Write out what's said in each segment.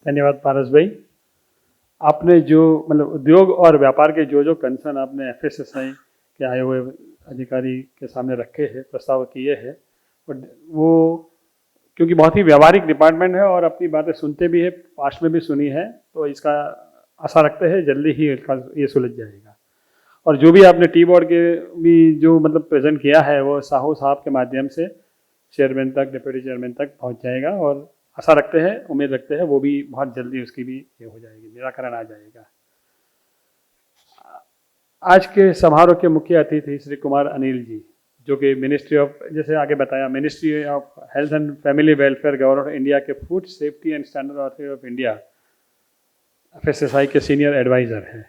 धन्यवाद पारस भाई। आपने जो मतलब उद्योग और व्यापार के जो कंसर्न आपने एफएसएसआई के आए हुए अधिकारी के सामने रखे हैं, प्रस्ताव किए हैं, वो क्योंकि बहुत ही व्यावहारिक डिपार्टमेंट है और अपनी बातें सुनते भी है, पास्ट में भी सुनी है, तो इसका आशा रखते हैं जल्दी ही इसका ये सुलझ जाएगा। और जो भी आपने टी बोर्ड के भी जो मतलब प्रेजेंट किया है वो साहू साहब के माध्यम से चेयरमैन तक, डिप्टी चेयरमैन तक पहुंच जाएगा और आशा रखते हैं, उम्मीद रखते हैं वो भी बहुत जल्दी उसकी भी ये हो जाएगी, निराकरण आ जाएगा। आज के समारोह के मुख्य अतिथि श्री कुमार अनिल जी, जो कि मिनिस्ट्री ऑफ, जैसे आगे बताया, ministry of health and family welfare government of India के food safety and standard authority of India FSSI के सीनियर एडवाइज़र हैं।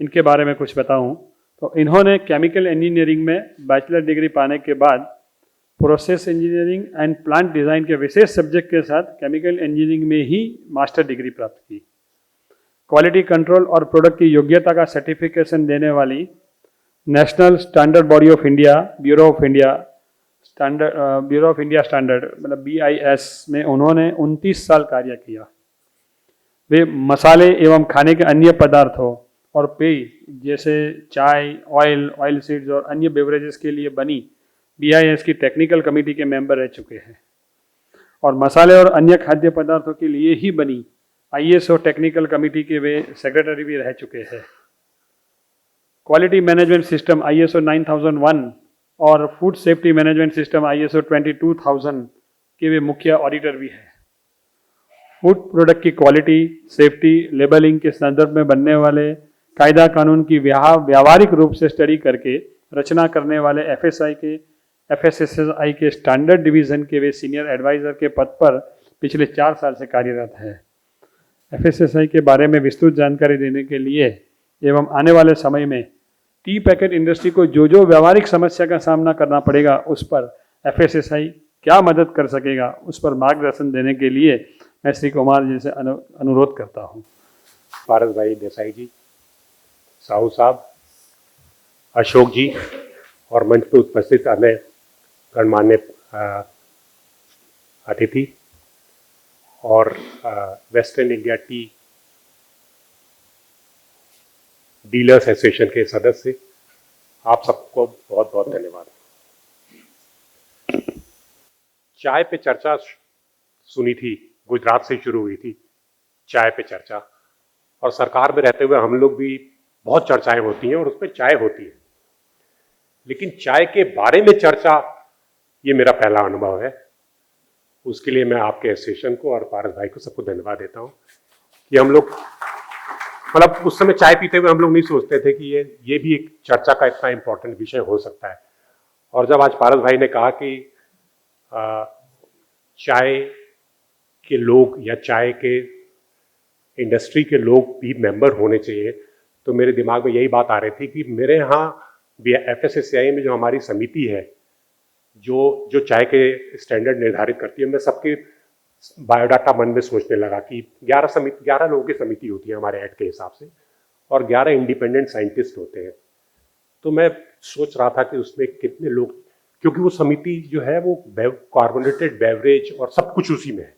इनके बारे में कुछ बताऊं तो इन्होंने केमिकल इंजीनियरिंग में बैचलर डिग्री पाने के बाद process engineering and plant design के विशेष सब्जेक्ट के साथ केमिकल इंजीनियरिंग में ही मास्टर डिग्री प्राप्त की। क्वालिटी कंट्रोल और प्रोडक्ट की योग्यता का सर्टिफिकेशन देने वाली national standard body of India, bureau of India standard मतलब BIS में उन्होंने 29 साल कार्य किया। वे मसाले एवं खाने के अन्य पदार्थों और पेय जैसे चाय, ऑयल सीड्स और अन्य बेवरेजेस के लिए बनी BIS की टेक्निकल कमेटी के मेंबर रह चुके हैं और मसाले और अन्य खाद्य पदार्थों के लिए ही बनी ISO टेक्निकल कमेटी के वे सेक्रेटरी भी रह चुके हैं। क्वालिटी मैनेजमेंट सिस्टम ISO 9001 और food safety management system ISO 22000 के वे मुख्य ऑडिटर भी हैं। फूड प्रोडक्ट की क्वालिटी, सेफ्टी, लेबलिंग के संदर्भ में बनने वाले कायदा कानून की व्यावहारिक रूप से स्टडी करके रचना करने वाले एफएसएसआई के स्टैंडर्ड डिवीजन के वे सीनियर एडवाइजर के पद पर पिछले 4 साल से कार्यरत है। एफएसएसआई के बारे में विस्तृत जानकारी देने के लिए एवं आने वाले समय में टी पैकेट इंडस्ट्री को जो व्यावहारिक समस्या का सामना करना पड़ेगा उस पर एफएसएसआई क्या मदद कर सकेगा, उस पर मार्गदर्शन देने के लिए मैं श्री कुमार जी से अनुरोध करता हूँ। पारस भाई देसाई जी, साहू साहब, अशोक जी और मंच पर उपस्थित अन्य गणमान्य अतिथि और western India T dealers association के सदस्य, आप सबको बहुत बहुत धन्यवाद। चाय पे चर्चा सुनी थी, गुजरात से शुरू हुई थी चाय पे चर्चा, और सरकार में रहते हुए हम लोग भी बहुत चर्चाएं होती हैं और उसमें चाय होती है, लेकिन चाय के बारे में चर्चा ये मेरा पहला अनुभव है। उसके लिए मैं आपके एसोसिएशन को और पारस भाई को सबको धन्यवाद देता हूँ कि हम लोग मतलब उस समय चाय पीते हुए हम लोग नहीं सोचते थे कि ये भी एक चर्चा का इतना इम्पोर्टेंट विषय हो सकता है। और जब आज पारस भाई ने कहा कि चाय के लोग या चाय के इंडस्ट्री के लोग भी मेंबर होने चाहिए, तो मेरे दिमाग में यही बात आ रही थी कि मेरे यहाँ एफएसएसआई में जो हमारी समिति है जो चाय के स्टैंडर्ड निर्धारित करती है, मैं सबके बायोडाटा मन में सोचने लगा कि 11 लोगों की समिति होती है हमारे एक्ट के हिसाब से और 11 इंडिपेंडेंट साइंटिस्ट होते हैं। तो मैं सोच रहा था कि उसमें कितने लोग, क्योंकि वो समिति जो है वो कार्बोनेटेड बेवरेज और सब कुछ उसी में है।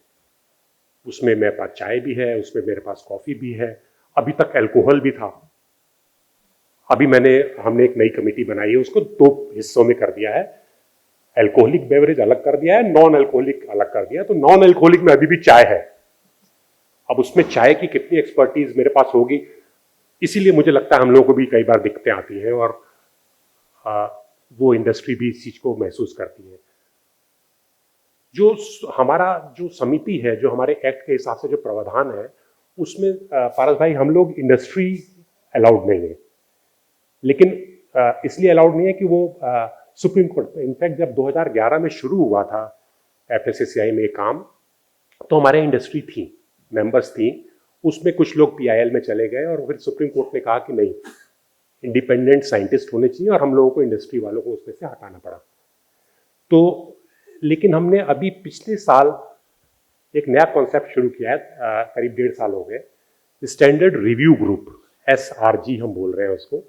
उसमें मेरे पास चाय भी है, उसमें मेरे पास कॉफ़ी भी है, अभी तक अल्कोहल भी था। अभी हमने एक नई कमेटी बनाई है, उसको 2 हिस्सों में कर दिया है, अल्कोहलिक बेवरेज अलग कर दिया है, नॉन अल्कोहलिक अलग कर दिया है। तो नॉन अल्कोहलिक में अभी भी चाय है। अब उसमें चाय की कितनी एक्सपर्टीज मेरे पास होगी, इसीलिए मुझे लगता है हम लोगों को भी कई बार दिक्कतें आती हैं और वो इंडस्ट्री भी इस चीज को महसूस करती है। जो हमारा जो समिति है, जो हमारे एक्ट के हिसाब से जो प्रावधान है, उसमें पारस भाई हम लोग इंडस्ट्री अलाउड नहीं है, लेकिन इसलिए अलाउड नहीं है कि वो सुप्रीम कोर्ट, इनफैक्ट जब 2011 में शुरू हुआ था एफएसएसआई में काम, तो हमारे इंडस्ट्री थी, मेंबर्स थी, उसमें कुछ लोग पीआईएल में चले गए और फिर सुप्रीम कोर्ट ने कहा कि नहीं, इंडिपेंडेंट साइंटिस्ट होने चाहिए और हम लोगों को इंडस्ट्री वालों को उसमें से हटाना पड़ा। तो लेकिन हमने अभी पिछले साल एक नया कॉन्सेप्ट शुरू किया है, करीब 1.5 साल हो गए, स्टैंडर्ड रिव्यू ग्रुप, SRG हम बोल रहे हैं उसको।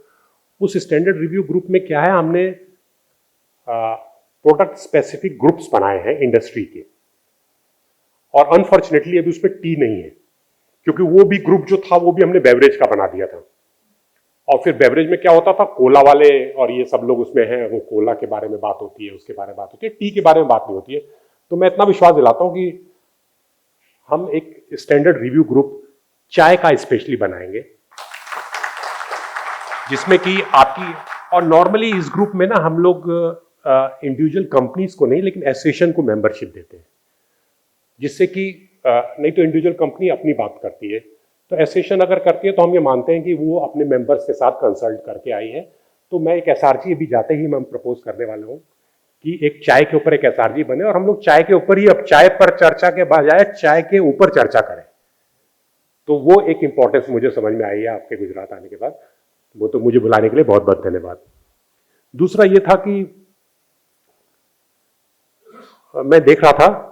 उस स्टैंडर्ड रिव्यू ग्रुप में क्या है, हमने प्रोडक्ट स्पेसिफिक ग्रुप्स बनाए हैं इंडस्ट्री के, और अनफॉर्चुनेटली अभी उसमें टी नहीं है। क्योंकि वो भी ग्रुप जो था वो भी हमने बेवरेज का बना दिया था। और फिर बेवरेज में क्या होता था, कोला वाले और ये सब लोग उसमें हैं, वो कोला के बारे में बात होती है, उसके बारे में बात होती है, टी के बारे में बात नहीं होती है। तो मैं इतना विश्वास दिलाता हूं कि हम एक स्टैंडर्ड रिव्यू ग्रुप चाय का स्पेशली बनाएंगे, जिसमें कि आपकी, और नॉर्मली इस ग्रुप में ना हम लोग इंडिविजुअल कंपनीज को नहीं लेकिन एसोसिएशन को मेंबरशिप देते हैं, जिससे कि नहीं तो इंडिविजुअल कंपनी अपनी बात करती है, तो एसोसिएशन अगर करती है तो हम ये मानते हैं कि वो अपने मेंबर्स के साथ कंसल्ट करके आई है। तो मैं एक एसआरजी अभी जाते ही मैं प्रपोज करने वाला हूँ कि एक चाय के ऊपर एक एसआरजी बने और हम लोग चाय के ऊपर ही, अब चाय पर चर्चा के बजाय चाय के ऊपर चर्चा करें। तो वो एक इंपॉर्टेंस मुझे समझ में आई है आपके गुजरात आने के बाद। वो तो मुझे बुलाने के लिए बहुत बहुत धन्यवाद। दूसरा ये था कि मैं देख रहा था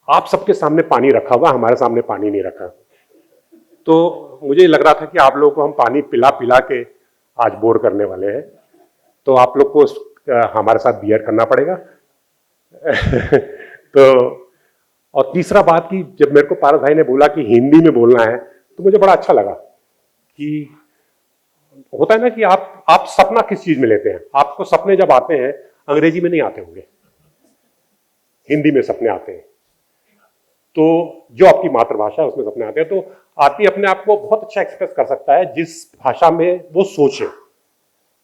आप सबके सामने पानी रखा हुआ, हमारे सामने पानी नहीं रखा, तो मुझे लग रहा था कि आप लोगों को हम पानी पिला पिला के आज बोर करने वाले हैं, तो आप लोग को हमारे साथ बियर करना पड़ेगा। तो और तीसरा बात कि जब मेरे को पारस भाई ने बोला कि हिंदी में बोलना है तो मुझे बड़ा अच्छा लगा कि होता है ना कि आप सपना किस चीज में लेते हैं। आपको सपने जब आते हैं अंग्रेजी में नहीं आते होंगे, हिंदी में सपने आते हैं, तो जो आपकी मातृभाषा है उसमें सपने आते हैं। तो आदमी अपने आप को बहुत अच्छा एक्सप्रेस कर सकता है जिस भाषा में वो सोचे।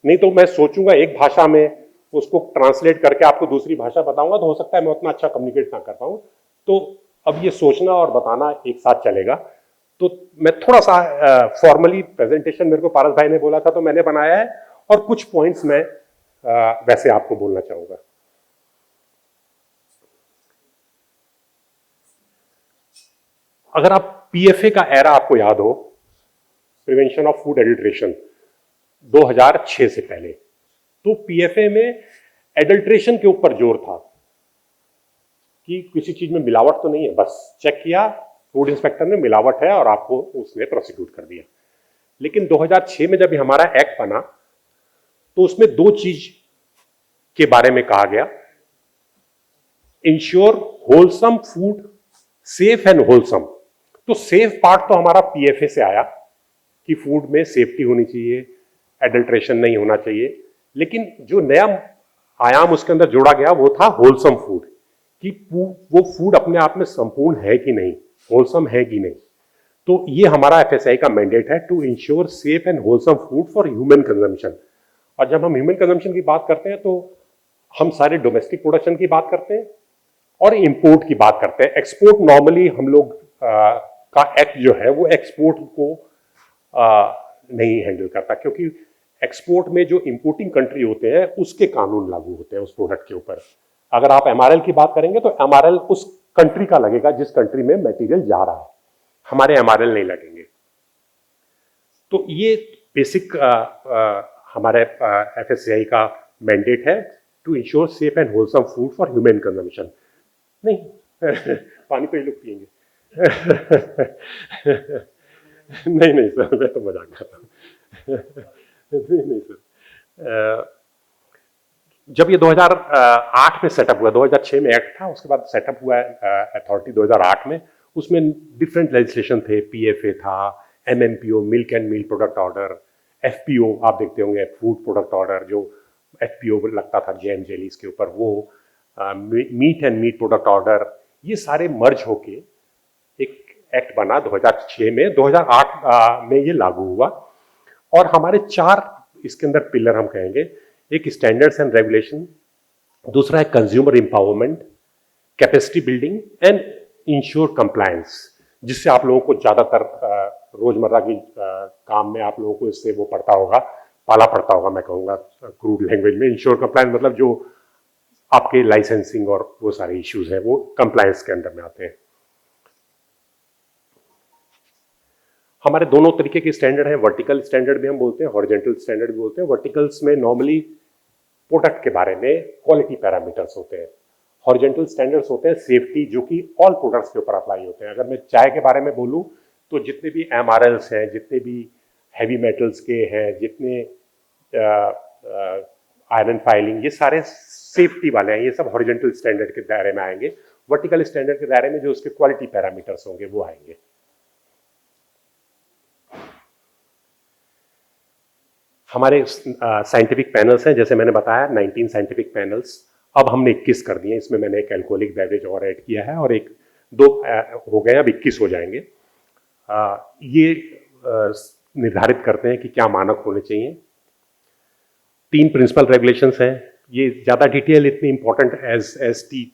नहीं तो मैं सोचूंगा एक भाषा में, उसको ट्रांसलेट करके आपको दूसरी भाषा बताऊंगा तो हो सकता है मैं उतना अच्छा कम्युनिकेट ना कर पाऊं। तो अब ये सोचना और बताना एक साथ चलेगा। तो मैं थोड़ा सा फॉर्मली प्रेजेंटेशन मेरे को पारस भाई ने बोला था तो मैंने बनाया है, और कुछ पॉइंट्स मैं वैसे आपको बोलना चाहूंगा। अगर आप पीएफए का एरा आपको याद हो, प्रिवेंशन ऑफ फूड एडल्ट्रेशन, 2006 से पहले, तो पीएफए में एडल्ट्रेशन के ऊपर जोर था कि किसी चीज में मिलावट तो नहीं है, बस चेक किया फूड इंस्पेक्टर ने मिलावट है और आपको उसने प्रोसिक्यूट कर दिया। लेकिन 2006 में जब हमारा एक्ट बना तो उसमें दो चीज के बारे में कहा गया, ensure wholesome food, safe and wholesome. तो सेफ पार्ट तो हमारा पीएफए से आया कि फूड में सेफ्टी होनी चाहिए, एडल्ट्रेशन नहीं होना चाहिए। लेकिन जो नया आयाम उसके अंदर जोड़ा गया वो था होलसम फूड, कि वो फूड अपने आप में संपूर्ण है कि नहीं, होलसम है कि नहीं। तो ये हमारा एफएसआई का मैंडेट है, to ensure safe and wholesome food for human consumption. और जब हम ह्यूमन कंजम्पशन की बात करते हैं तो हम सारे डोमेस्टिक प्रोडक्शन की बात करते हैं और इंपोर्ट की बात करते हैं। एक्सपोर्ट नॉर्मली हम लोग का एक्ट जो है वो एक्सपोर्ट को नहीं हैंडल करता, क्योंकि एक्सपोर्ट में जो इंपोर्टिंग कंट्री होते हैं उसके कानून लागू होते हैं उस प्रोडक्ट के ऊपर। अगर आप एमआरएल की बात करेंगे तो एमआरएल उस कंट्री का लगेगा जिस कंट्री में मटेरियल जा रहा है, हमारे एमआरएल नहीं लगेंगे। तो ये बेसिक हमारे एफएससीआई का मैंडेट है, to ensure safe and wholesome food for human consumption. नहीं पानी तो ये लोग पिएंगे। नहीं सर, मैं तो मजाक कर रहा हूँ। नहीं सर, जब ये 2008 में सेटअप हुआ, 2006 में एक्ट था, उसके बाद सेटअप हुआ अथॉरिटी 2008 में। उसमें डिफरेंट लेजिस्लेशन थे, पीएफए था, MMPO milk and meat product order, FPO आप देखते होंगे फूड प्रोडक्ट ऑर्डर, जो एफपीओ लगता था जैम जेलीज के ऊपर, वो meat and meat product order, ये सारे मर्ज होके एक एक्ट बना 2006 में। 2008 में ये लागू हुआ। और हमारे 4 इसके अंदर पिलर हम कहेंगे, एक स्टैंडर्ड्स एंड रेगुलेशन, दूसरा है consumer empowerment, capacity building and ensure compliance, जिससे आप लोगों को ज्यादातर रोजमर्रा की काम में आप लोगों को इससे वो पड़ता होगा, पाला पड़ता होगा, मैं कहूँगा क्रूड लैंग्वेज में। इंश्योर कंप्लायंस मतलब जो आपके लाइसेंसिंग और वो सारे इश्यूज हैं वो कंप्लायंस के अंदर में आते हैं। हमारे दोनों तरीके के स्टैंडर्ड हैं, वर्टिकल स्टैंडर्ड भी हम बोलते हैं, हॉरिजॉन्टल स्टैंडर्ड भी बोलते हैं। वर्टिकल्स में नॉर्मली प्रोडक्ट के बारे में क्वालिटी पैरामीटर्स होते हैं, हॉरिजॉन्टल स्टैंडर्ड्स होते हैं सेफ्टी, जो कि ऑल प्रोडक्ट्स के ऊपर अप्लाई होते हैं। अगर मैं चाय के बारे में बोलूं तो जितने भी एमआरएल्स हैं, जितने भी हैवी मेटल्स के हैं, जितने आयरन फाइलिंग, ये सारे सेफ्टी वाले हैं, ये सब हॉरिजॉन्टल स्टैंडर्ड के दायरे में आएंगे। वर्टिकल स्टैंडर्ड के दायरे में जो उसके क्वालिटी पैरामीटर्स होंगे वो आएंगे। हमारे साइंटिफिक पैनल्स हैं, जैसे मैंने बताया 19 साइंटिफिक पैनल्स, अब हमने 21 कर दिए। इसमें मैंने एक एल्कोहलिक बेवरेज और ऐड किया है और एक दो हो गए, अब 21 हो जाएंगे। ये निर्धारित करते हैं कि क्या मानक होने चाहिए। 3 प्रिंसिपल रेगुलेशंस हैं। ये ज़्यादा डिटेल इतनी इंपॉर्टेंट एज टी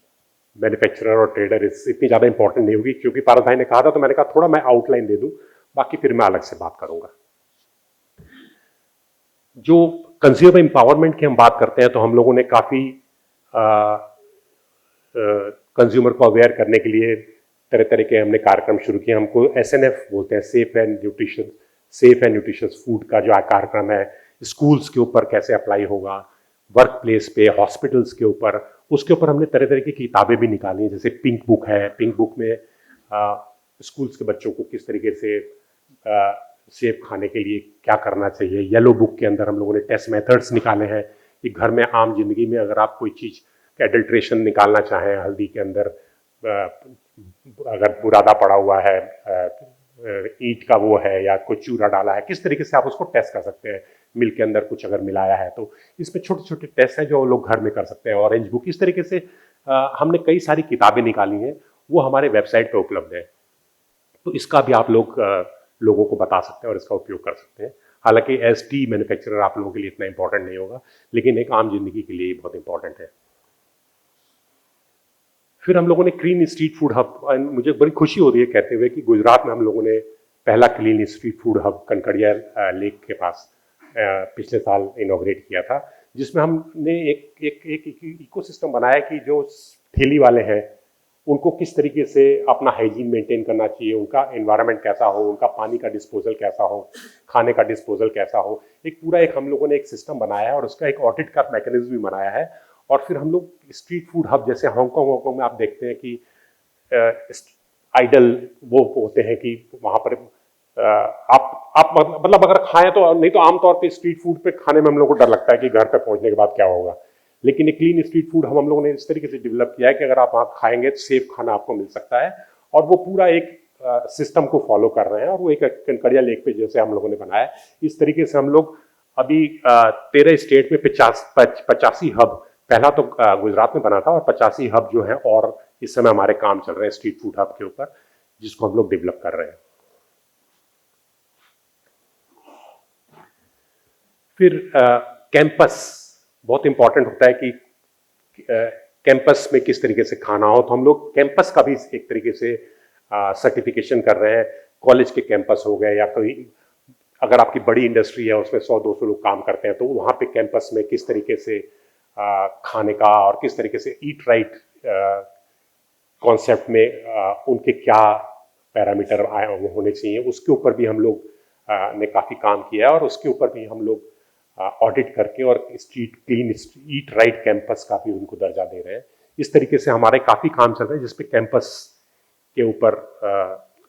मैन्युफैक्चरर और ट्रेडर इतनी ज़्यादा इंपॉर्टेंट नहीं होगी, क्योंकि पारस भाई ने कहा था तो मैंने कहा थोड़ा मैं आउटलाइन दे दूं, बाकी फिर मैं अलग से बात करूंगा। जो कंज्यूमर एम्पावरमेंट की हम बात करते हैं तो हम लोगों ने काफ़ी कंज्यूमर को अवेयर करने के लिए तरह तरह के हमने कार्यक्रम शुरू किए। हमको SNF बोलते हैं, सेफ एंड न्यूट्रिशियस फूड का जो कार्यक्रम है, स्कूल्स के ऊपर कैसे अप्लाई होगा, वर्क प्लेस पे, हॉस्पिटल्स के ऊपर, उसके ऊपर हमने तरह तरह की किताबें भी निकाली हैं। जैसे पिंक बुक है, पिंक बुक में स्कूल्स के बच्चों को किस तरीके से सेफ खाने के लिए क्या करना चाहिए। येलो बुक के अंदर हम लोगों ने टेस्ट मेथड्स निकाले हैं कि घर में आम जिंदगी में अगर आप कोई चीज़ एडल्ट्रेशन निकालना चाहें, हल्दी के अंदर अगर बुरादा पड़ा हुआ है, ईंट का वो है या कोई चूरा डाला है, किस तरीके से आप उसको टेस्ट कर सकते हैं। मिल्क के अंदर कुछ अगर मिलाया है तो इसमें छोटे छोटे टेस्ट हैं जो लोग घर में कर सकते हैं। ऑरेंज बुक, इस तरीके से हमने कई सारी किताबें निकाली हैं, वो हमारे वेबसाइट पर उपलब्ध है। तो इसका भी आप लोगों को बता सकते हैं और इसका उपयोग कर सकते हैं। हालांकि एज टी मैन्युफैक्चरर आप लोगों के लिए इतना इंपॉर्टेंट नहीं होगा, लेकिन एक आम जिंदगी के लिए बहुत इंपॉर्टेंट है। फिर हम लोगों ने क्लीन स्ट्रीट फूड हब, मुझे बड़ी खुशी हो रही है कहते हुए कि गुजरात में हम लोगों ने पहला clean street food hub Kankaria lake के पास पिछले साल इनॉग्रेट किया था, जिसमें हमने एक इकोसिस्टम बनाया कि जो ठेली वाले हैं उनको किस तरीके से अपना हाइजीन मेंटेन करना चाहिए, उनका एनवायरनमेंट कैसा हो, उनका पानी का डिस्पोजल कैसा हो, खाने का डिस्पोजल कैसा हो, एक पूरा हम लोगों ने एक सिस्टम बनाया है और उसका एक ऑडिट का मैकेनिज्म भी बनाया है। और फिर हम लोग स्ट्रीट फूड हब, जैसे हांगकांग में आप देखते हैं कि आइडल वो होते हैं कि वहाँ पर आप मतलब अगर खाएं तो, नहीं तो आमतौर पे स्ट्रीट फूड पे खाने में हम लोग को डर लगता है कि घर पे पहुंचने के बाद क्या होगा। लेकिन एक क्लीन स्ट्रीट फूड हम लोगों ने इस तरीके से डेवलप किया है कि अगर आप वहाँ खाएंगे तो सेफ खाना आपको मिल सकता है, और वो पूरा एक सिस्टम को फॉलो कर रहे हैं। और वो एक कनकड़िया लेक पे जैसे हम लोगों ने बनाया, इस तरीके से हम लोग अभी 13 स्टेट में 85 हब, पहला तो गुजरात में बना था, और 85 हब जो है और इस समय हमारे काम चल रहे हैं स्ट्रीट फूड हब के ऊपर, जिसको हम लोग डेवलप कर रहे हैं। फिर कैंपस बहुत इंपॉर्टेंट होता है कि कैंपस में किस तरीके से खाना हो, तो हम लोग कैंपस का भी एक तरीके से सर्टिफिकेशन कर रहे हैं। कॉलेज के कैंपस हो गए या कोई अगर आपकी बड़ी इंडस्ट्री है उसमें 100-200 लोग काम करते हैं, तो वहाँ पे कैंपस में किस तरीके से खाने का और किस तरीके से ईट राइट कॉन्सेप्ट में उनके क्या पैरामीटर होने चाहिए, उसके ऊपर भी हम लोग ने काफ़ी काम किया है। और उसके ऊपर भी हम लोग ऑडिट करके और street clean eat right campus का भी उनको दर्जा दे रहे हैं। इस तरीके से हमारे काफ़ी काम चल रहे हैं जिसपे कैंपस के ऊपर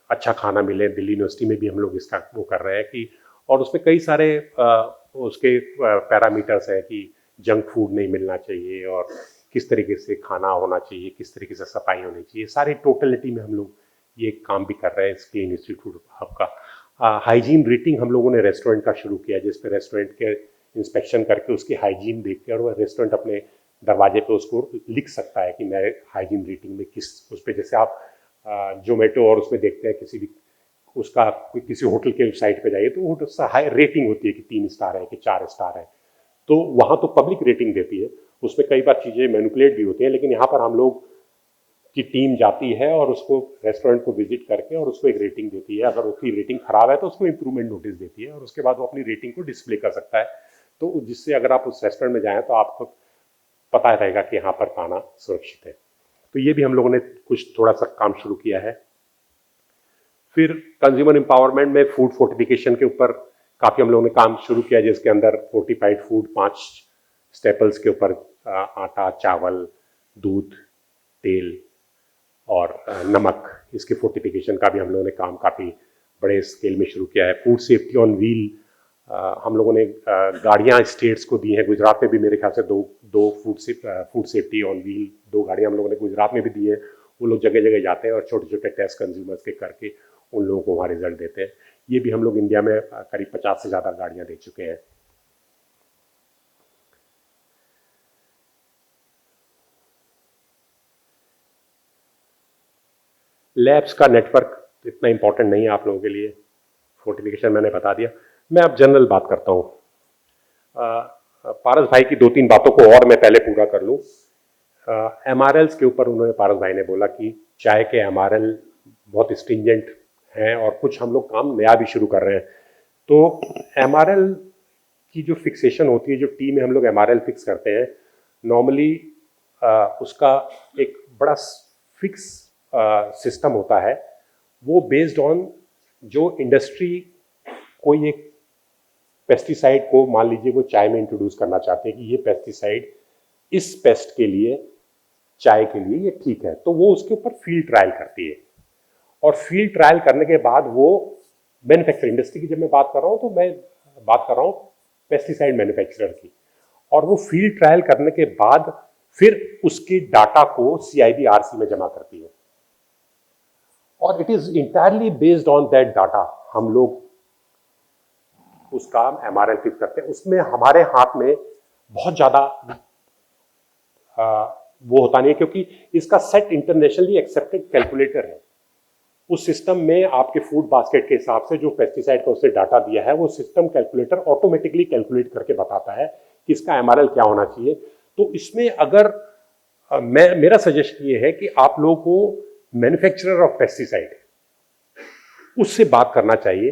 अच्छा खाना मिले। दिल्ली यूनिवर्सिटी में भी हम लोग इसका वो कर रहे हैं कि, और उसमें कई सारे उसके पैरामीटर्स हैं कि जंक फूड नहीं मिलना चाहिए और किस तरीके से खाना होना चाहिए, किस तरीके से सफाई होनी चाहिए, सारी टोटलिटी में हम लोग ये काम भी कर रहे हैं इस क्लीन स्ट्रीट फूड हब का। हाइजीन रेटिंग हम लोगों ने रेस्टोरेंट का शुरू किया, जिसपे रेस्टोरेंट के इंस्पेक्शन करके उसकी हाइजीन देख के, और वह रेस्टोरेंट अपने दरवाजे पे उसको लिख सकता है कि मैं हाइजीन रेटिंग में किस उस पर, जैसे आप जोमेटो और उसमें देखते हैं किसी भी उसका किसी होटल के साइट पे जाइए तो उसका हाई रेटिंग होती है कि 3 स्टार है कि 4 स्टार है, तो वहाँ तो पब्लिक रेटिंग देती है, उसमें कई बार चीज़ें मैनिपुलेट भी होती हैं। लेकिन यहाँ पर हम लोग की टीम जाती है और उसको रेस्टोरेंट को विजिट करके और उसको एक रेटिंग देती है। अगर उसकी रेटिंग खराब है तो उसको इम्प्रूवमेंट नोटिस देती है और उसके बाद वो अपनी रेटिंग को डिस्प्ले कर सकता है, तो जिससे अगर आप उस रेस्टोरेंट में जाएं तो आपको पता रहेगा कि यहाँ पर खाना सुरक्षित है। तो ये भी हम लोगों ने कुछ थोड़ा सा काम शुरू किया है। फिर कंज्यूमर एम्पावरमेंट में फूड फोर्टिफिकेशन के ऊपर काफ़ी हम लोगों ने काम शुरू किया, जिसके अंदर फोर्टिफाइड फूड 5 स्टेपल्स के ऊपर आटा, चावल, दूध, तेल और नमक, इसके फोर्टिफिकेशन का भी हम लोगों ने काम काफ़ी बड़े स्केल में शुरू किया है। फूड सेफ्टी ऑन व्हील हम लोगों ने गाड़ियाँ स्टेट्स को दी हैं। गुजरात में भी मेरे ख्याल से दो फूड सेफ्टी ऑन व्हील 2 गाड़ियाँ हम लोगों ने गुजरात में भी दी है। वो लोग जगह जगह जाते हैं और छोटे छोटे टेस्ट कंज्यूमर्स के करके उन लोगों को वहाँ रिजल्ट देते हैं। ये भी हम लोग इंडिया में करीब 50 से ज़्यादा गाड़ियाँ दे चुके हैं। लैब्स का नेटवर्क इतना इंपॉर्टेंट नहीं है आप लोगों के लिए, फोर्टिफिकेशन मैंने बता दिया। मैं अब जनरल बात करता हूँ। पारस भाई की 2-3 बातों को और मैं पहले पूरा कर लूँ। MRLs के ऊपर उन्होंने, पारस भाई ने बोला कि चाय के MRL बहुत स्ट्रिंजेंट हैं और कुछ हम लोग काम नया भी शुरू कर रहे हैं। तो MRL की जो फिक्सेशन होती है, जो टी में हम लोग MRL फिक्स करते हैं, नॉर्मली उसका एक बड़ा फिक्स सिस्टम होता है। वो बेस्ड ऑन जो इंडस्ट्री कोई एक पेस्टिसाइड को, मान लीजिए वो चाय में इंट्रोड्यूस करना चाहते हैं कि ये पेस्टिसाइड इस पेस्ट के लिए, चाय के लिए ये ठीक है, तो वो उसके ऊपर फील्ड ट्रायल करती है। और फील्ड ट्रायल करने के बाद वो मैन्युफैक्चर इंडस्ट्री की जब मैं बात कर रहा हूँ तो मैं बात कर रहा हूँ पेस्टिसाइड मैन्युफैक्चरर की, और वो फील्ड ट्रायल करने के बाद फिर उसके डाटा को CIB-RC में जमा करती है, और it is entirely based on that data हम लोग उसका MRL फिक्स करते हैं। उसमें हमारे हाथ में बहुत ज्यादा वो होता नहीं है, क्योंकि इसका सेट इंटरनेशनली एक्सेप्टेड कैलकुलेटर है। उस सिस्टम में आपके फूड बास्केट के हिसाब से जो पेस्टिसाइड का उससे डाटा दिया है, वो सिस्टम कैलकुलेटर ऑटोमेटिकली कैलकुलेट करके बताता है कि इसका MRL क्या होना चाहिए। तो इसमें अगर मेरा सजेशन ये है कि आप लोगों को मैन्युफैक्चरर ऑफ पेस्टिसाइड उससे बात करना चाहिए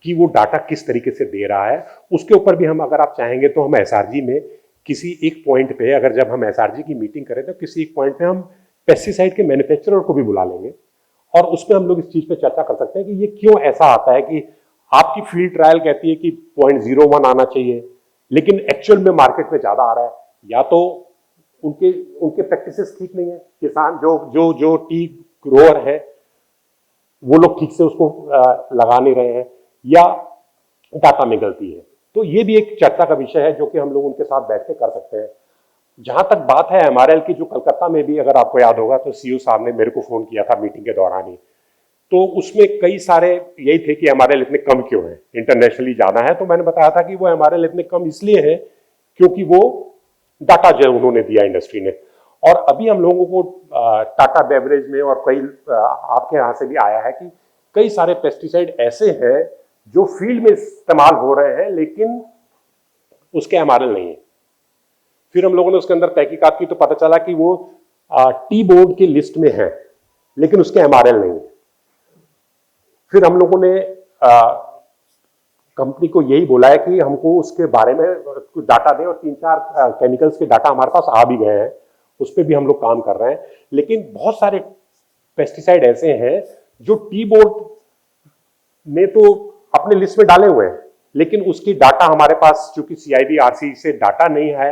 कि वो डाटा किस तरीके से दे रहा है। उसके ऊपर भी हम, अगर आप चाहेंगे तो हम SRG में किसी एक पॉइंट पे, अगर जब हम SRG की मीटिंग करें तो किसी एक पॉइंट पे हम पेस्टिसाइड के मैन्युफैक्चरर को भी बुला लेंगे, और उसमें हम लोग इस चीज पे चर्चा कर सकते हैं कि ये क्यों ऐसा आता है कि आपकी फील्ड ट्रायल कहती है कि 0.01 आना चाहिए, लेकिन एक्चुअल में मार्केट में ज्यादा आ रहा है। या तो उनके प्रैक्टिसेस ठीक नहीं है, किसान जो टी ग्रोअर है वो लोग ठीक से उसको लगा नहीं रहे हैं, या डाटा में गलती है। तो ये भी एक चर्चा का विषय है जो कि हम लोग उनके साथ बैठ के कर सकते हैं। जहां तक बात है MRL की, जो कलकत्ता में भी, अगर आपको याद होगा तो CEO साहब ने मेरे को फोन किया था मीटिंग के दौरान ही, तो उसमें कई सारे यही थे कि MRL इतने कम क्यों है, इंटरनेशनली ज्यादा है। तो मैंने बताया था कि वो MRL इतने कम इसलिए है क्योंकि वो डाटा जो उन्होंने दिया इंडस्ट्री ने। और अभी हम लोगों को टाटा बेवरेज में और कई आपके यहाँ से भी आया है कि कई सारे पेस्टिसाइड ऐसे हैं जो फील्ड में इस्तेमाल हो रहे हैं लेकिन उसके MRL नहीं है। फिर हम लोगों ने उसके अंदर तहकीकात की तो पता चला कि वो टी बोर्ड की लिस्ट में है लेकिन उसके MRL नहीं है। फिर हम लोगों ने कंपनी को यही बोला है कि हमको उसके बारे में कुछ डाटा दें, और 3-4 केमिकल्स के डाटा हमारे पास आ भी गए हैं, उस पर भी हम लोग काम कर रहे हैं। लेकिन बहुत सारे पेस्टिसाइड ऐसे हैं जो टी बोर्ड ने तो अपने लिस्ट में डाले हुए हैं, लेकिन उसकी डाटा हमारे पास, चूंकि CIB-RC से डाटा नहीं है।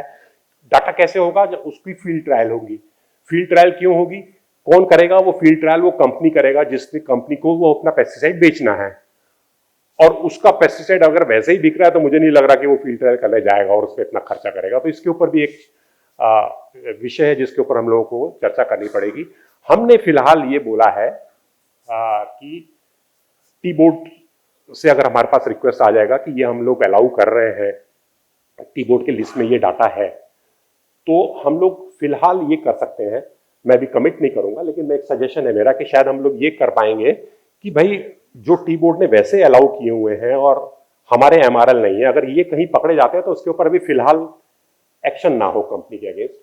डाटा कैसे होगा? जब उसकी फील्ड ट्रायल होगी। फील्ड ट्रायल क्यों होगी? कौन करेगा वो फील्ड ट्रायल? वो कंपनी करेगा जिसने, कंपनी को वो अपना पेस्टिसाइड बेचना है, और उसका पेस्टिसाइड अगर वैसे ही बिक रहा है तो मुझे नहीं लग रहा कि वो फील्ड ट्रायल करने जाएगा और उस पर इतना खर्चा करेगा। तो इसके ऊपर भी एक विषय है जिसके ऊपर हम लोगों को चर्चा करनी पड़ेगी। हमने फिलहाल ये बोला है कि टी बोर्ड से अगर हमारे पास रिक्वेस्ट आ जाएगा कि ये हम लोग अलाउ कर रहे हैं, टी बोर्ड के लिस्ट में ये डाटा है, तो हम लोग फिलहाल ये कर सकते हैं। मैं भी कमिट नहीं करूंगा, लेकिन मैं एक सजेशन है मेरा कि शायद हम लोग ये कर पाएंगे कि भाई जो टी बोर्ड ने वैसे अलाउ किए हुए हैं और हमारे MRL नहीं है, अगर ये कहीं पकड़े जाते हैं तो उसके ऊपर अभी फिलहाल एक्शन ना हो कंपनी के अगेंस्ट।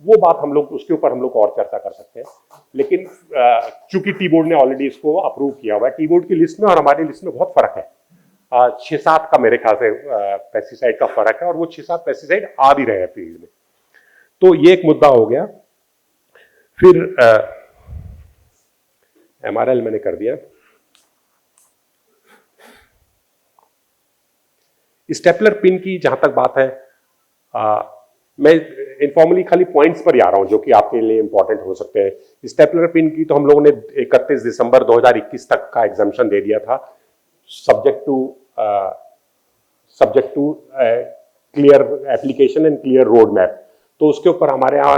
वो बात हम लोग, उसके ऊपर हम लोग और चर्चा कर सकते हैं। लेकिन चूंकि टी बोर्ड ने ऑलरेडी इसको अप्रूव किया हुआ है, टी बोर्ड की लिस्ट में और हमारी लिस्ट में बहुत फर्क है। 6-7 का मेरे ख्याल से पेस्टिसाइड का फर्क है, और वो 6-7 पेस्टिसाइड आ भी रहे हैं फील्ड में। तो ये एक मुद्दा हो गया। फिर MRL मैंने कर दिया। स्टेपलर पिन की जहां तक बात है, मैं इनफॉर्मली खाली पॉइंट्स पर ही आ रहा हूं जो कि आपके लिए इंपॉर्टेंट हो सकते हैं। स्टेपलर पिन की तो हम लोगों ने 31 दिसंबर 2021 तक का एग्जाम्पशन दे दिया था, subject to clear application and clear road map. तो उसके ऊपर हमारे यहाँ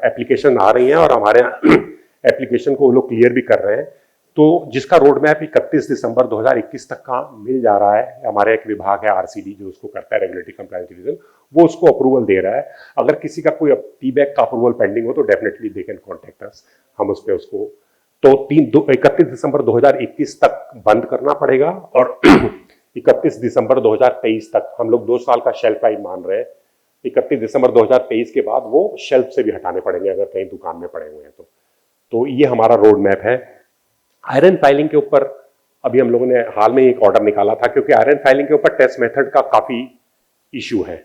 एप्लीकेशन आ रही हैं और हमारे यहाँ एप्लीकेशन को वो लोग क्लियर भी कर रहे हैं। तो जिसका रोड मैप 31 दिसंबर 2021 तक का मिल जा रहा है, हमारे एक विभाग है RCD जो उसको करता है, रेगुलेटरी कंप्लायंस डिवीजन, वो उसको अप्रूवल दे रहा है। अगर किसी का कोई टी बैग का अप्रूवल पेंडिंग हो तो definitely they can contact us, हम उस पर उसको तो 31 दिसंबर 2021 तक बंद करना पड़ेगा और 31 दिसंबर 2023 तक हम लोग 2 साल का शेल्फ लाइफ मान रहे हैं। 31 दिसंबर 2023 के बाद वो शेल्फ से भी हटाने पड़ेंगे अगर कहीं दुकान में पड़े हुए हैं तो ये हमारा रोड मैप है। आयरन फाइलिंग के ऊपर अभी हम लोगों ने हाल में एक ऑर्डर निकाला था, क्योंकि आयरन फाइलिंग के ऊपर टेस्ट मेथड का काफी इश्यू है।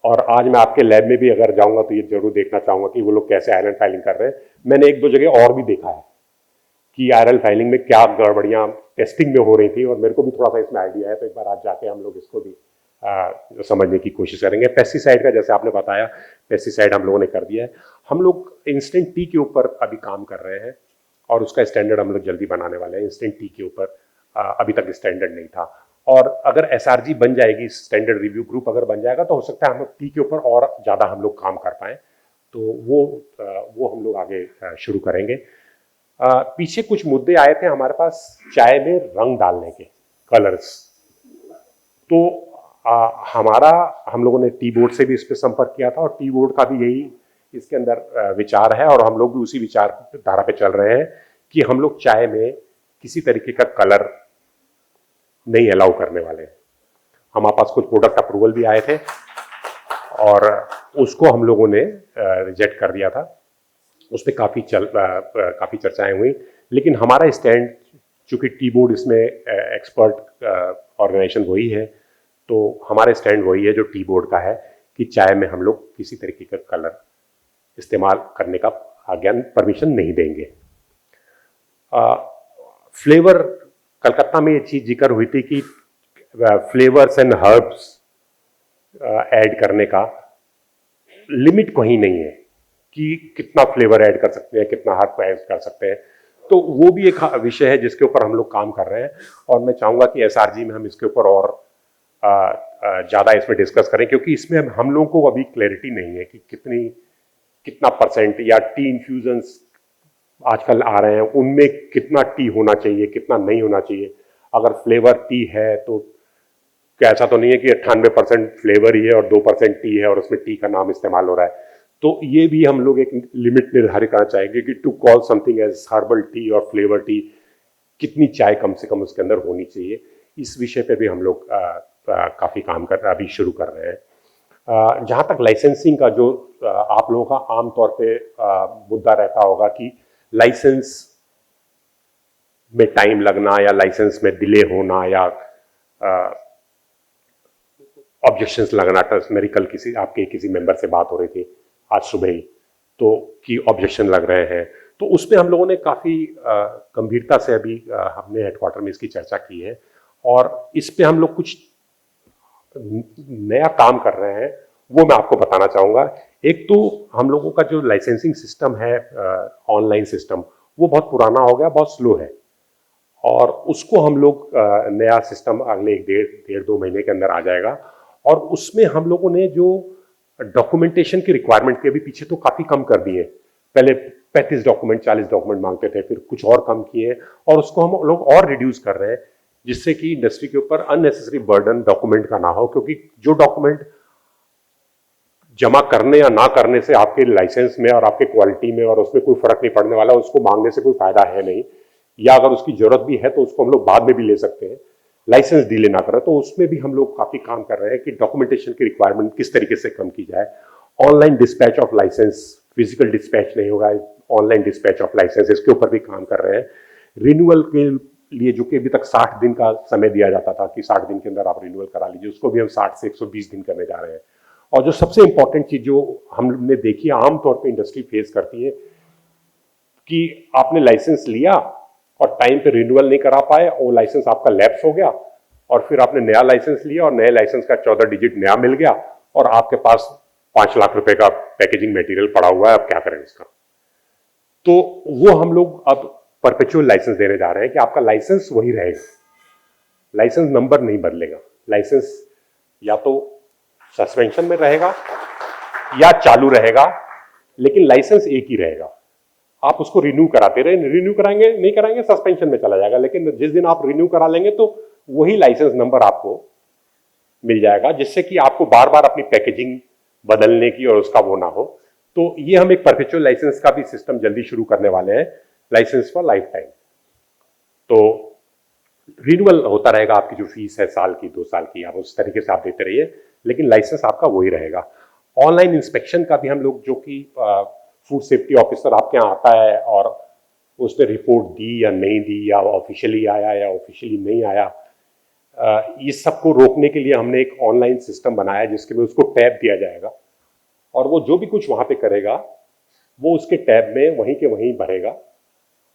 और आज मैं आपके लैब में भी अगर जाऊंगा तो ये जरूर देखना चाहूंगा कि वो लोग कैसे आयरन फाइलिंग कर रहे हैं। मैंने 1-2 जगह और भी देखा है कि आयरन फाइलिंग में क्या गड़बड़ियां टेस्टिंग में हो रही थी, और मेरे को भी थोड़ा सा इसमें आइडिया है, तो एक बार आज जाके हम लोग इसको भी समझने की कोशिश करेंगे। पेस्टिसाइड का जैसे आपने बताया, पेस्टिसाइड हम लोगों ने कर दिया है। हम लोग इंस्टेंट टी के ऊपर अभी काम कर रहे हैं और उसका स्टैंडर्ड हम लोग जल्दी बनाने वाले हैं। इंस्टेंट टी के ऊपर अभी तक स्टैंडर्ड नहीं था, और अगर एसआरजी बन जाएगी, स्टैंडर्ड रिव्यू ग्रुप अगर बन जाएगा, तो हो सकता है हम लोग टी के ऊपर और ज़्यादा हम लोग काम कर पाएँ। तो वो हम लोग आगे शुरू करेंगे। पीछे कुछ मुद्दे आए थे हमारे पास चाय में रंग डालने के, कलर्स। तो हम लोगों ने टी बोर्ड से भी इस पर संपर्क किया था, और टी बोर्ड का भी यही इसके अंदर विचार है, और हम लोग भी उसी विचार धारा पे चल रहे हैं कि हम लोग चाय में किसी तरीके का कलर नहीं अलाउ करने वाले हैं। हमारे पास कुछ प्रोडक्ट अप्रूवल भी आए थे और उसको हम लोगों ने रिजेक्ट कर दिया था। उस पर काफ़ी चर्चाएं हुई, लेकिन हमारा स्टैंड, चूंकि टी बोर्ड इसमें एक्सपर्ट ऑर्गेनाइजेशन वही है, तो हमारा स्टैंड वही है जो टी बोर्ड का है कि चाय में हम लोग किसी तरीके का कलर इस्तेमाल करने का परमिशन नहीं देंगे। फ्लेवर, कलकत्ता में ये चीज़ जिक्र हुई थी कि फ्लेवर्स एंड हर्ब्स ऐड करने का लिमिट कहीं नहीं है कि कितना फ्लेवर ऐड कर सकते हैं, कितना हर्ब ऐड कर सकते हैं। तो वो भी एक विषय है जिसके ऊपर हम लोग काम कर रहे हैं, और मैं चाहूँगा कि एसआरजी में हम इसके ऊपर और ज़्यादा इसमें डिस्कस करें, क्योंकि इसमें हम लोगों को अभी क्लैरिटी नहीं है कि कितना परसेंट या टी इन्फ्यूजन्स आजकल आ रहे हैं, उनमें कितना टी होना चाहिए, कितना नहीं होना चाहिए। अगर फ्लेवर टी है तो क्या ऐसा तो नहीं है कि 98% फ्लेवर ही है और 2% टी है और उसमें टी का नाम इस्तेमाल हो रहा है। तो ये भी हम लोग एक लिमिट निर्धारित करना चाहेंगे कि to call something as herbal tea और फ्लेवर टी, कितनी चाय कम से कम उसके अंदर होनी चाहिए। इस विषय पे भी हम लोग काफ़ी काम अभी शुरू कर रहे हैं। जहाँ तक लाइसेंसिंग का जो आप लोगों का आमतौर पे मुद्दा रहता होगा कि लाइसेंस में टाइम लगना या लाइसेंस में डिले होना या ऑब्जेक्शंस लगना, मेरी कल किसी मेंबर से बात हो रही थी आज सुबह ही, तो कि ऑब्जेक्शन लग रहे हैं, तो उस पर हम लोगों ने काफ़ी गंभीरता से अभी हमने हेडक्वार्टर में इसकी चर्चा की है, और इस पे हम लोग कुछ नया काम कर रहे हैं, वो मैं आपको बताना चाहूँगा। एक तो हम लोगों का जो लाइसेंसिंग सिस्टम है, ऑनलाइन सिस्टम, वो बहुत पुराना हो गया, बहुत स्लो है, और उसको हम लोग नया सिस्टम अगले 1-1.5-2 महीने के अंदर आ जाएगा। और उसमें हम लोगों ने जो डॉक्यूमेंटेशन की रिक्वायरमेंट के अभी पीछे तो काफ़ी कम कर दिए। पहले 35 डॉक्यूमेंट 40 डॉक्यूमेंट मांगते थे, फिर कुछ और कम किए, और उसको हम लोग और रिड्यूस कर रहे हैं, जिससे कि इंडस्ट्री के ऊपर अननेसेसरी बर्डन डॉक्यूमेंट का ना हो। क्योंकि जो डॉक्यूमेंट जमा करने या ना करने से आपके लाइसेंस में और आपके क्वालिटी में और उसमें कोई फर्क नहीं पड़ने वाला, उसको मांगने से कोई फायदा है नहीं, या अगर उसकी जरूरत भी है तो उसको हम लोग बाद में भी ले सकते हैं, लाइसेंस डिले ना करें। तो उसमें भी हम लोग काफ़ी काम कर रहे हैं कि डॉक्यूमेंटेशन की रिक्वायरमेंट किस तरीके से कम की जाए। Online dispatch of licence, physical dispatch नहीं होगा, ऑनलाइन डिस्पैच ऑफ लाइसेंस, इसके ऊपर भी काम कर रहे हैं। रिन्यूअल के लिए जो कि अभी तक 60 दिन का समय दिया जाता था कि 60 दिन के अंदर आप रिन्यूअल करा लीजिए, उसको भी हम 60 से 120 दिन करने जा रहे हैं। और जो सबसे इंपॉर्टेंट चीज जो हमने देखी है आमतौर पे इंडस्ट्री फेस करती है कि आपने लाइसेंस लिया और टाइम पे रिन्यूअल नहीं करा पाए, वो लाइसेंस आपका लैप्स हो गया, और फिर आपने नया लाइसेंस लिया और नए लाइसेंस का 14 डिजिट नया मिल गया, और आपके पास 5 लाख रुपए का पैकेजिंग मटेरियल पड़ा हुआ है, अब क्या करें इसका। तो वो हम लोग अब परपेचुअल लाइसेंस देने जा रहे हैं कि आपका लाइसेंस वही रहेगा, लाइसेंस नंबर नहीं बदलेगा, लाइसेंस या तो सस्पेंशन में रहेगा या चालू रहेगा, लेकिन लाइसेंस एक ही रहेगा। आप उसको रिन्यू कराते रहे, रिन्यू कराएंगे नहीं कराएंगे सस्पेंशन में चला जाएगा, लेकिन जिस दिन आप रिन्यू करा लेंगे तो वही लाइसेंस नंबर आपको मिल जाएगा, जिससे कि आपको बार बार अपनी पैकेजिंग बदलने की और उसका वो ना हो। तो ये हम एक परपेचुअल लाइसेंस का भी सिस्टम जल्दी शुरू करने वाले हैं, लाइसेंस फॉर लाइफ टाइम। तो रिन्यूअल होता रहेगा, आपकी जो फीस है साल की 2 साल की, आप उस तरीके से आप देते रहिए, लेकिन लाइसेंस आपका वही रहेगा। ऑनलाइन इंस्पेक्शन का भी हम लोग, जो कि फूड सेफ्टी ऑफिसर आपके यहाँ आता है और उसने रिपोर्ट दी या नहीं दी, या ऑफिशियली आया या ऑफिशियली नहीं आया, इस सब को रोकने के लिए हमने एक ऑनलाइन सिस्टम बनाया जिसके में उसको टैब दिया जाएगा और वो जो भी कुछ वहाँ पे करेगा वो उसके टैब में वहीं के वहीं भरेगा।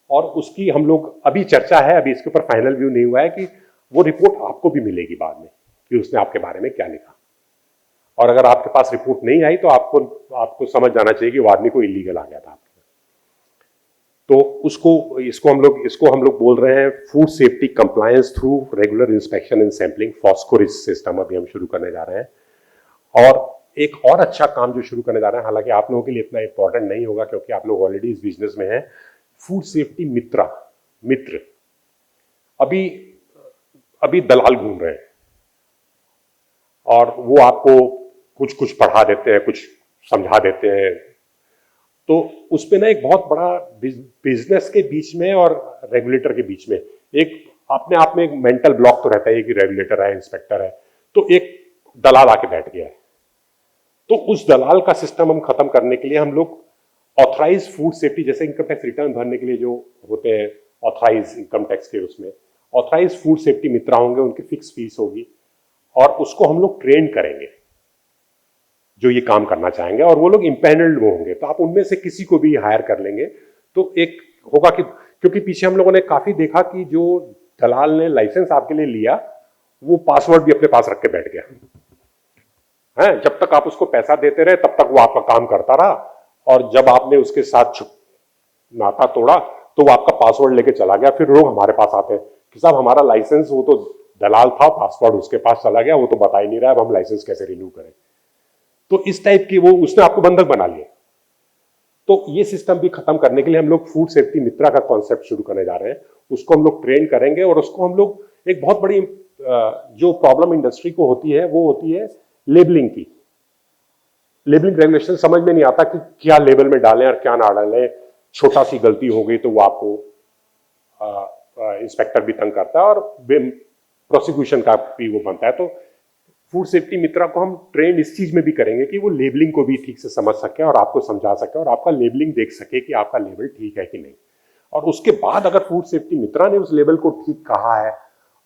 और उसकी हम लोग अभी चर्चा है, अभी इसके ऊपर फाइनल व्यू नहीं हुआ है, कि वो रिपोर्ट आपको भी मिलेगी बाद में कि उसने आपके बारे में क्या लिखा। और अगर आपके पास रिपोर्ट नहीं आई तो आपको समझ जाना चाहिए कि वो आदमी को इलीगल आ गया था आपके। तो इसको हम लोग बोल रहे हैं food safety compliance through regular inspection and sampling, FoSCoRIS system अभी हम शुरू करने जा रहे हैं। और एक और अच्छा काम जो शुरू करने जा रहे हैं, हालांकि आप लोगों के लिए इतना इंपॉर्टेंट नहीं होगा क्योंकि आप लोग ऑलरेडी इस बिजनेस में हैं, फूड सेफ्टी मित्र। अभी दलाल घूम रहे हैं और वो आपको कुछ पढ़ा देते हैं, कुछ समझा देते हैं। तो उसमें ना एक बहुत बड़ा बिजनेस के बीच में और रेगुलेटर के बीच में एक अपने आप में एक मेंटल ब्लॉक तो रहता है कि रेगुलेटर है, इंस्पेक्टर है, तो एक दलाल आके बैठ गया है। तो उस दलाल का सिस्टम हम खत्म करने के लिए हम लोग ऑथराइज फूड सेफ्टी, जैसे इनकम टैक्स रिटर्न भरने के लिए जो होते हैं ऑथराइज इनकम टैक्स के, उसमें ऑथराइज फूड सेफ्टी मित्र होंगे, उनकी फिक्स फीस होगी और उसको हम लोग ट्रेन करेंगे जो ये काम करना चाहेंगे, और वो लोग इम्पैनल्ड होंगे, तो आप उनमें से किसी को भी हायर कर लेंगे। तो एक होगा कि, क्योंकि पीछे हम लोगों ने काफी देखा कि जो दलाल ने लाइसेंस आपके लिए लिया वो पासवर्ड भी अपने पास रख के बैठ गया है। जब तक आप उसको पैसा देते रहे तब तक वो आपका काम करता रहा, और जब आपने उसके साथ नाता तोड़ा तो वो आपका पासवर्ड लेके चला गया। फिर लोग हमारे पास आते हैं कि साहब हमारा लाइसेंस, वो तो दलाल था, पासवर्ड उसके पास चला गया, वो तो बता ही नहीं रहा, अब हम लाइसेंस कैसे रिन्यू करें। तो इस टाइप की वो उसने आपको बंधक बना लिया। तो ये सिस्टम भी खत्म करने के लिए हम लोग फूड सेफ्टी मित्रा का कॉन्सेप्ट शुरू करने जा रहे हैं। उसको हम लोग ट्रेन करेंगे और उसको हम लोग एक बहुत बड़ी जो प्रॉब्लम इंडस्ट्री को होती है वो होती है लेबलिंग की। लेबलिंग रेगुलेशन समझ में नहीं आता कि क्या लेबल में डालें और क्या ना डालें। छोटा सी गलती हो गई तो वो आपको इंस्पेक्टर भी तंग करता है और प्रोसिक्यूशन का भी वो बनता है। तो फूड सेफ्टी मित्रा को हम ट्रेन इस चीज में भी करेंगे कि वो लेबलिंग को भी ठीक से समझ सके और आपको समझा सके और आपका लेबलिंग देख सके कि आपका लेबल ठीक है कि नहीं। और उसके बाद अगर फूड सेफ्टी मित्रा ने उस लेबल को ठीक कहा है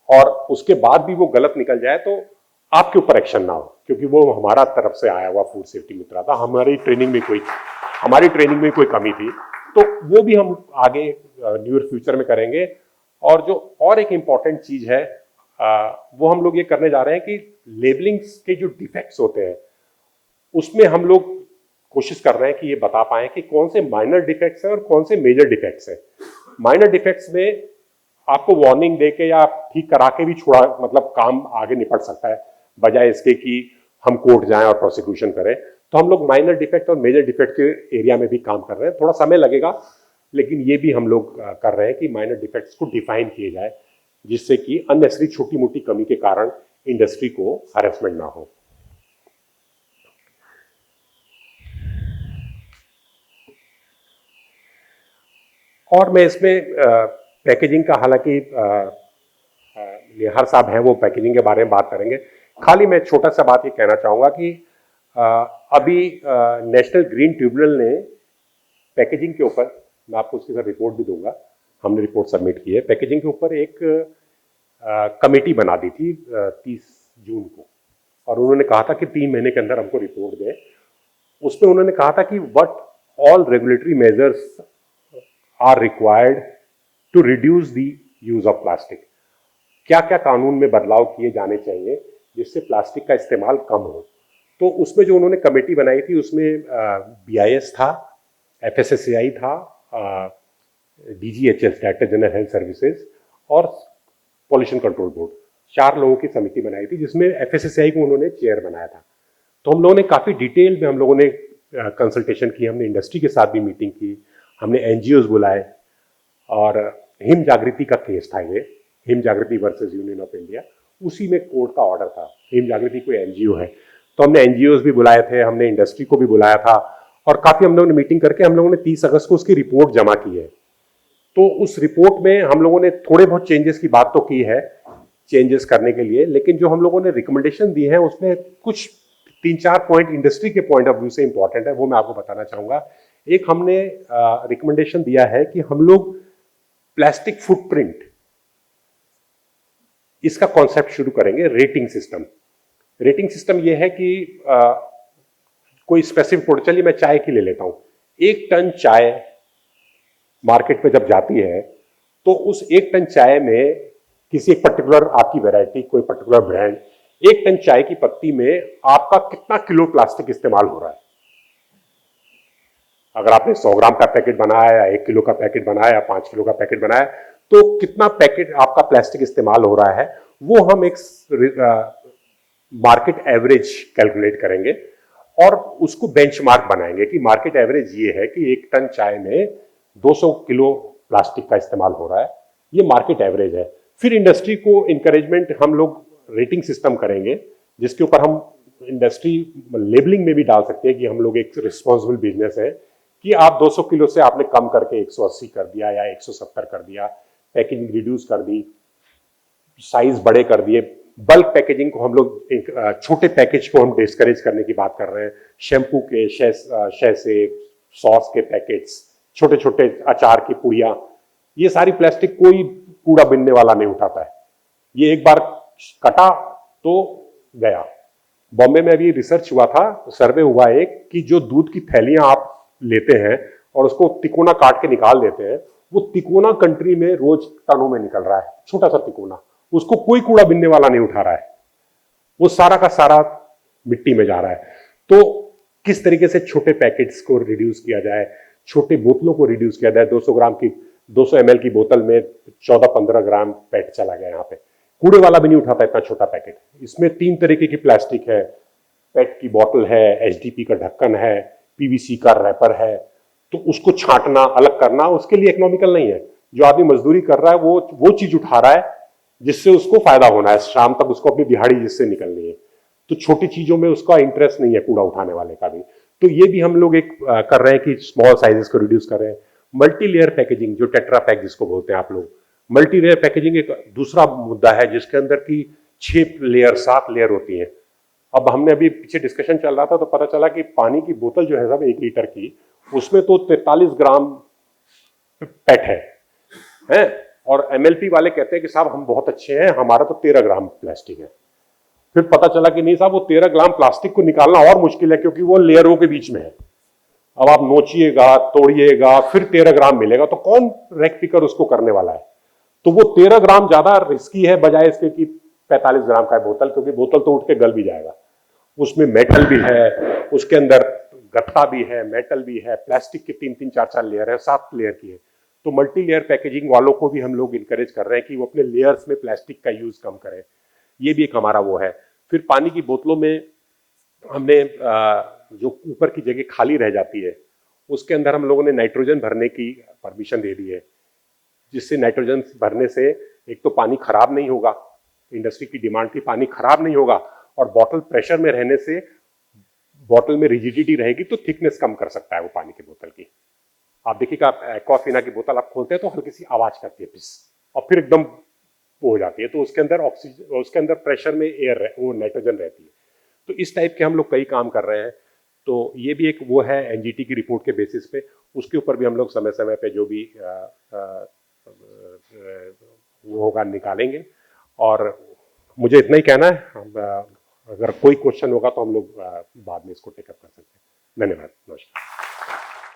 और उसके बाद भी वो गलत निकल जाए तो आपके ऊपर एक्शन ना हो, क्योंकि वो हमारा तरफ से आया हुआ फूड सेफ्टी मित्रा था। हमारी ट्रेनिंग में कोई कमी थी, तो वो भी हम आगे न्यूअर फ्यूचर में करेंगे। और जो और एक इंपॉर्टेंट चीज है वो हम लोग ये करने जा रहे हैं कि लेबलिंग्स के जो डिफेक्ट्स होते हैं उसमें हम लोग कोशिश कर रहे हैं कि ये बता पाएं कि कौन से माइनर डिफेक्ट्स हैं और कौन से मेजर डिफेक्ट्स हैं। माइनर डिफेक्ट्स में आपको वार्निंग देके या ठीक करा के भी छोड़ा, मतलब काम आगे निपट सकता है, बजाय इसके कि हम कोर्ट जाएं और प्रोसिक्यूशन करें। तो हम लोग माइनर डिफेक्ट और मेजर डिफेक्ट के एरिया में भी काम कर रहे हैं। थोड़ा समय लगेगा, लेकिन ये भी हम लोग कर रहे हैं कि माइनर डिफेक्ट्स को डिफाइन किए जाए, जिससे कि अननेसेसरी छोटी मोटी कमी के कारण इंडस्ट्री को हैरेसमेंट ना हो। और मैं इसमें पैकेजिंग का, हालांकि निहार साहब हैं वो पैकेजिंग के बारे में बात करेंगे। खाली मैं छोटा सा बात ये कहना चाहूँगा कि अभी नेशनल ग्रीन ट्रिब्यूनल ने पैकेजिंग के ऊपर, मैं आपको उसके साथ रिपोर्ट भी दूंगा, हमने रिपोर्ट सबमिट की है, पैकेजिंग के ऊपर एक कमेटी बना दी थी 30 जून को, और उन्होंने कहा था कि 3 महीने के अंदर हमको रिपोर्ट दें। उसमें उन्होंने कहा था कि what all regulatory measures are required to reduce the use of plastic. क्या क्या कानून में बदलाव किए जाने चाहिए जिससे प्लास्टिक का इस्तेमाल कम हो। तो उसमें जो उन्होंने कमेटी बनाई थी उसमें BIS था, FSSAI था, DGHS director general health services और पॉल्यूशन कंट्रोल बोर्ड, 4 लोगों की समिति बनाई थी, जिसमें FSSAI को उन्होंने चेयर बनाया था। तो हम लोगों ने काफ़ी डिटेल में हम लोगों ने कंसल्टेशन की, हमने इंडस्ट्री के साथ भी मीटिंग की, हमने NGOs बुलाए, और हिम जागृति का केस था ये, हिम जागृति वर्सेस यूनियन ऑफ इंडिया, उसी में कोर्ट का ऑर्डर था। हिम जागृति कोई NGO है, तो हमने NGOs भी बुलाए थे, हमने इंडस्ट्री को भी बुलाया था, और काफ़ी हम लोगों ने मीटिंग करके हम लोगों ने 30 अगस्त को उसकी रिपोर्ट जमा की है। तो उस रिपोर्ट में हम लोगों ने थोड़े बहुत चेंजेस की बात तो की है, चेंजेस करने के लिए, लेकिन जो हम लोगों ने रिकमेंडेशन दी है उसमें कुछ 3-4 पॉइंट इंडस्ट्री के पॉइंट ऑफ व्यू से इंपॉर्टेंट है, वो मैं आपको बताना चाहूंगा। एक हमने रिकमेंडेशन दिया है कि हम लोग प्लास्टिक फुटप्रिंट, इसका कॉन्सेप्ट शुरू करेंगे। रेटिंग सिस्टम ये है कि कोई स्पेसिफिक प्रोडक्ट, चलिए मैं चाय की ले लेता हूं। 1 टन चाय मार्केट में जब जाती है तो उस 1 टन चाय में किसी एक पर्टिकुलर आपकी वैरायटी, कोई पर्टिकुलर ब्रांड, 1 टन चाय की पत्ती में आपका कितना किलो प्लास्टिक इस्तेमाल हो रहा है। अगर आपने 100 ग्राम का पैकेट बनाया या 1 किलो का पैकेट बनाया या 5 किलो का पैकेट बनाया, तो कितना पैकेट आपका प्लास्टिक इस्तेमाल हो रहा है, वो हम एक मार्केट एवरेज कैलकुलेट करेंगे और उसको बेंचमार्क बनाएंगे कि मार्केट एवरेज ये है कि 1 टन चाय में 200 किलो प्लास्टिक का इस्तेमाल हो रहा है, ये मार्केट एवरेज है। फिर इंडस्ट्री को इंकरेजमेंट हम लोग रेटिंग सिस्टम करेंगे, जिसके ऊपर हम इंडस्ट्री लेबलिंग में भी डाल सकते हैं कि हम लोग एक रिस्पॉन्सिबल बिजनेस है, कि आप 200 किलो से आपने कम करके 180 कर दिया या 170 कर दिया, पैकेजिंग रिड्यूस कर दी, साइज बड़े कर दिए। बल्क पैकेजिंग को हम लोग, छोटे पैकेज को हम डिस्करेज करने की बात कर रहे हैं। शैम्पू के शय से, सॉस के पैकेट्स, छोटे छोटे अचार की पुड़िया, ये सारी प्लास्टिक कोई कूड़ा बिनने वाला नहीं उठाता है। ये एक बार कटा तो गया। बॉम्बे में अभी रिसर्च हुआ था, सर्वे हुआ एक, कि जो दूध की थैलियां आप लेते हैं और उसको तिकोना काट के निकाल देते हैं, वो तिकोना कंट्री में रोज टनों में निकल रहा है, छोटा सा तिकोना, उसको कोई कूड़ा बिनने वाला नहीं उठा रहा है, वो सारा का सारा मिट्टी में जा रहा है। तो किस तरीके से छोटे पैकेट्स को रिड्यूस किया जाए, छोटे बोतलों को रिड्यूस किया जाए। 200 ml की बोतल में 14-15 ग्राम पेट चला गया, यहाँ पे कूड़े वाला भी नहीं उठाता इतना छोटा पैकेट। इसमें 3 तरीके की प्लास्टिक है, पेट की बोतल है, एचडीपी का ढक्कन है, पीवीसी का रैपर है, तो उसको छांटना, अलग करना उसके लिए इकोनॉमिकल नहीं है। जो आदमी मजदूरी कर रहा है वो चीज उठा रहा है जिससे उसको फायदा होना है, शाम तक उसको अपनी दिहाड़ी जिससे निकलनी है। तो छोटी चीजों में उसका इंटरेस्ट नहीं है कूड़ा उठाने वाले का भी। तो ये भी हम लोग एक कर रहे हैं कि स्मॉल साइजेस को रिड्यूस कर रहे हैं। मल्टी लेयर पैकेजिंग, जो टेट्रा पैक जिसको बोलते हैं आप लोग, मल्टी लेयर पैकेजिंग एक दूसरा मुद्दा है जिसके अंदर की 6 लेयर 7 लेयर होती है। अब हमने अभी पीछे डिस्कशन चल रहा था तो पता चला कि पानी की बोतल जो है सब 1 लीटर की, उसमें तो 43 ग्राम पेट है। और एमएलपी वाले कहते हैं कि साहब हम बहुत अच्छे हैं, हमारा तो 13 ग्राम प्लास्टिक है। फिर पता चला कि नहीं साहब, वो 13 ग्राम प्लास्टिक को निकालना और मुश्किल है, क्योंकि वो लेयरों के बीच में है। अब आप नोचिएगा, तोड़िएगा, फिर 13 ग्राम मिलेगा, तो कौन रैक पिकर उसको करने वाला है। तो वो 13 ग्राम ज्यादा रिस्की है बजाय इसके कि 45 ग्राम का है बोतल, क्योंकि बोतल तो उठ के गल भी जाएगा। उसमें मेटल भी है, उसके अंदर गत्ता भी है, मेटल भी है, प्लास्टिक के 3-3, 4-4 लेयर है, 7 लेयर की है। तो मल्टी लेयर पैकेजिंग वालों को भी हम लोग इनकरेज कर रहे हैं कि वो अपने लेयर्स में प्लास्टिक का यूज कम करें। ये भी एक हमारा वो है। फिर पानी की बोतलों में हमने जो ऊपर की जगह खाली रह जाती है, उसके अंदर हम लोगों ने नाइट्रोजन भरने की परमिशन दे दी है, जिससे नाइट्रोजन भरने से एक तो पानी खराब नहीं होगा, इंडस्ट्री की डिमांड थी पानी खराब नहीं होगा, और बॉटल प्रेशर में रहने से बॉटल में रिजिडिटी रहेगी तो थिकनेस कम कर सकता है वो पानी की बोतल की। आप देखिएगा एक्वाफिना की बोतल आप खोलते हैं तो हल्की सी आवाज करती है, पिस, और फिर एकदम हो जाती है, तो उसके अंदर ऑक्सीजन, उसके अंदर प्रेशर में एयर, वो नाइट्रोजन रहती है। तो इस टाइप के हम लोग कई काम कर रहे हैं। तो ये भी एक वो है एनजीटी की रिपोर्ट के बेसिस पे, उसके ऊपर भी हम लोग समय समय पे जो भी वो होगा निकालेंगे। और मुझे इतना ही कहना है, अगर कोई क्वेश्चन होगा तो हम लोग बाद में इसको टेकअप कर सकते हैं। धन्यवाद, नमस्कार।